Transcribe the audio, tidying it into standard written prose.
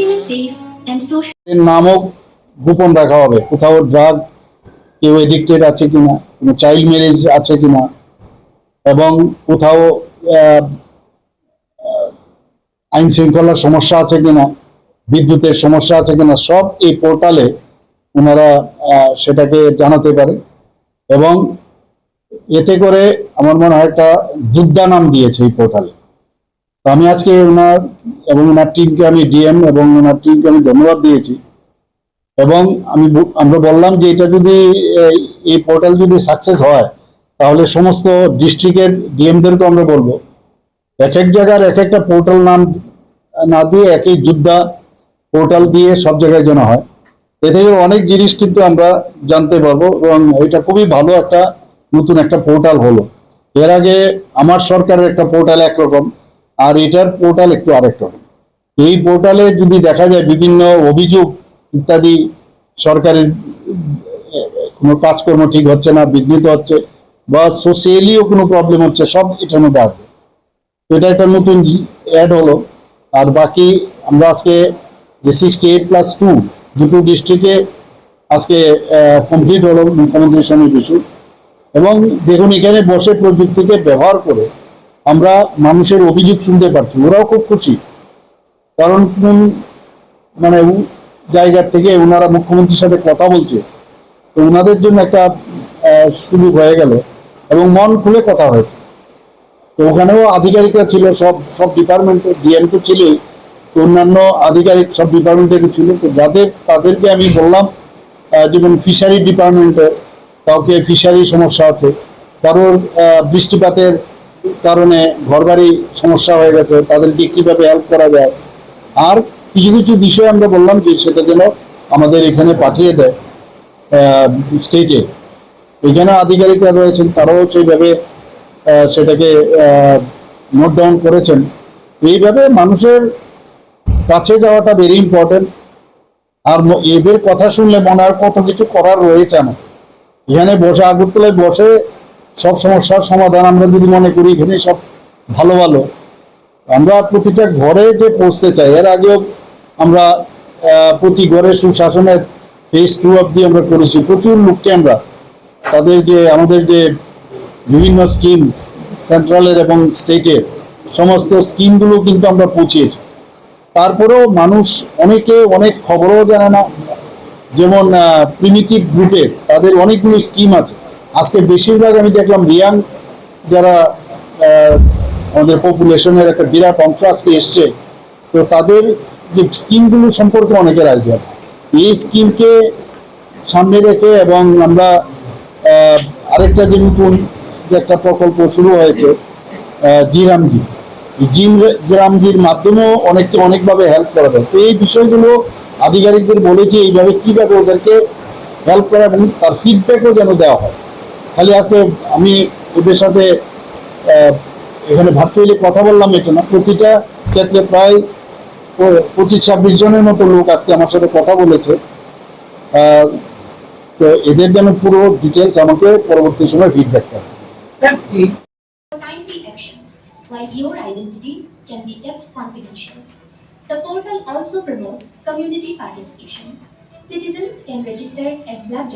in a safe and social এর নামও গোপন রাখা হবে, কোথাও ড্রাগ কেউ এডিক্টেড আছে কিনা, কোনো চাইল্ড ম্যারেজ আছে কিনা, এবং কোথাও আইন শৃঙ্খলার সমস্যা আছে কিনা, বিদ্যুতের সমস্যা আছে কিনা, সব এই পোর্টালে ওনারা সেটাকে জানাতে পারে। এবং এতে করে আমার মনে হয় একটা যোদ্ধা নাম দিয়েছে এই পোর্টালে। তো আমি আজকে ওনার এবং ওনার টিমকে আমি ডিএম এবং ওনার টিমকে আমি ধন্যবাদ দিয়েছি। এবং আমরা বললাম যে এটা যদি এই পোর্টাল যদি সাকসেস হয় তাহলে সমস্ত ডিস্ট্রিক্টের ডিএমদেরকে আমরা বলবো এক এক জায়গার এক একটা পোর্টাল নাম না দিয়ে একই যোদ্ধা পোর্টাল দিয়ে সব জায়গায় যেন হয়। এ থেকে অনেক জিনিস কিন্তু আমরা জানতে পারবো এবং এটা খুবই ভালো একটা নতুন একটা পোর্টাল হলো। এর আগে আমার সরকারের একটা পোর্টাল একরকম আর এটার পোর্টাল একটু আরেক রকম। এই পোর্টালে যদি দেখা যায় বিভিন্ন অভিযোগ ইত্যাদি, সরকারের কোনো কাজকর্ম ঠিক হচ্ছে না, বিঘ্নিত হচ্ছে, বা সোশিয়ালিও কোনো প্রবলেম হচ্ছে, সব এটার মধ্যে আসবে। এটা একটা নতুন অ্যাড হলো। আর বাকি আমরা আজকে যে 68+2 দুটো ডিস্ট্রিক্টে আজকে কমপ্লিট হলো মুখ্যমন্ত্রীর সঙ্গে কিছু। এবং দেখুন এখানে বসে প্রযুক্তিকে ব্যবহার করে আমরা মানুষের অভিযোগ শুনতে পারছি, ওরাও খুব খুশি। কারণ কোন মানে জায়গার থেকে ওনারা মুখ্যমন্ত্রীর সাথে কথা বলছে, তো ওনাদের জন্য একটা সুযোগ হয়ে গেল এবং মন খুলে কথা হয়েছে। তো ওখানেও আধিকারিকরা ছিল, সব সব ডিপার্টমেন্টের, ডিএম তো ছিলই, অন্যান্য আধিকারিক সব ডিপার্টমেন্টের ছিল। তো তাদেরকে আমি বললাম, যেমন ফিশারি ডিপার্টমেন্টে কাউকে ফিশারি সমস্যা আছে, কারোর বৃষ্টিপাতের কারণে ঘরবাড়ি সমস্যা হয়ে গেছে, তাদেরকে কিভাবে হেল্প করা যায়। আর কিছু কিছু বিষয় আমরা বললাম যে সেটা যেন আমাদের এখানে পাঠিয়ে দেয় স্টেটে। এখানে আধিকারিকরা রয়েছেন, তারাও সেইভাবে সেটাকে নোট ডাউন করেছেন। এইভাবে মানুষের কাছে যাওয়াটা ভেরি ইম্পর্টেন্ট। আর এদের কথা শুনলে মনে হয় কত কিছু করার রয়েছে আমার এখানে বসে, আগরতলায় বসে সব সমস্যার সমাধান আমরা যদি মনে করি এখানে সব ভালো ভালো, আমরা প্রতিটা ঘরে যে পৌঁছতে চাই। এর আগেও আমরা প্রতি ঘরে সুশাসনের ফেজ 2 অব্দি আমরা করেছি। প্রচুর লোককে আমরা তাদের যে আমাদের যে বিভিন্ন স্কিম সেন্ট্রালের এবং স্টেটের সমস্ত স্কিমগুলো কিন্তু আমরা পৌঁছেছি। তারপরেও মানুষ অনেকে অনেক খবরও জানে না। যেমন প্রিমিটিভ গ্রুপের তাদের অনেকগুলো স্কিম আছে। আজকে বেশিরভাগ আমি দেখলাম রিয়াং যারা আমাদের পপুলেশনের একটা বিরাট অংশ আজকে এসছে, তো তাদের যে স্কিমগুলো সম্পর্কে অনেকের আইডিয়া। এই স্কিমকে সামনে রেখে এবং আমরা আরেকটা যে নতুন যে একটা প্রকল্প শুরু হয়েছে জিরামজি, জিরামজির মাধ্যমেও অনেককে অনেকভাবে হেল্প করা যায়। তো এই বিষয়গুলো আধিকারিকদের বলেছি এইভাবে কীভাবে ওদেরকে হেল্প করা এবং তার ফিডব্যাকও যেন দেওয়া হয়। খালি আজকে আমি ওদের সাথে এখানে ভার্চুয়ালি কথা বললাম এটা না, প্রতিটা ক্ষেত্রে প্রায় 25-26 জনের মতো লোক আজকে আমার সাথে কথা বলেছে। তো এদের যেন পুরো ডিটেলস আমাকে পরবর্তী সময় ফিডব্যাক করে। timely action, while your identity can be kept confidential. The portal also promotes community participation. Citizens can register as blood